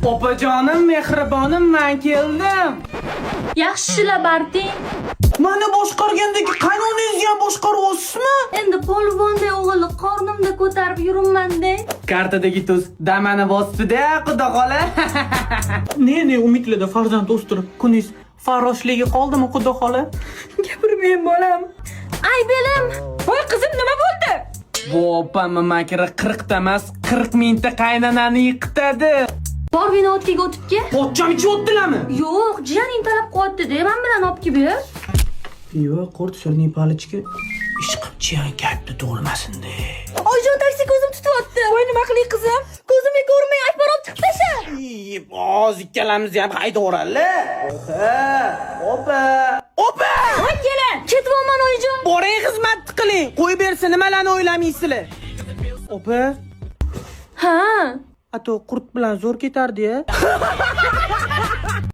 Opajonim, mehribonim, men keldim. Yaxshilar barding. Meni boshqargandagi qaynonangizni ham boshqaryapsizmi? Endi polvonday o'g'ilni qornimda ko'tarib yuribman-da. Kartadagi tuz damani bosdi-da, xudo xola. Ne umidlida farzand o'stirib, kuningiz faroshligi qoldimi, xudo xola? Gapirmang bolam. Ay belim. Voy qizim, nima bo'ldi? Bu opamni makri 40 ta emas, 40 mingta qaynonani yiqitadi. Bor vinotiga o'tibga? Pochcham ichib o'tdilarmi? Yo'q, jiyaning talab qilyapti-da, men bilan olib kelib ber. Pivo, qurt, sirning palichka. Ishqib jiyan katta tug'ilmasin-da. Oyjon taksi ko'zim tutyapti. Voy nima qilay qizim? Ko'zimga ko'rmay aytib olib chiqib tasha. Hozir ikkalamizni ham haydaveradilar. Opa! Voy kelin, ketyapman oyjon. Boring xizmat qiling. Qo'yib bersin, nimalarni o'ylamaysizlar? Opa, Ha. ato qurt bilan zo'r ketardi-ya.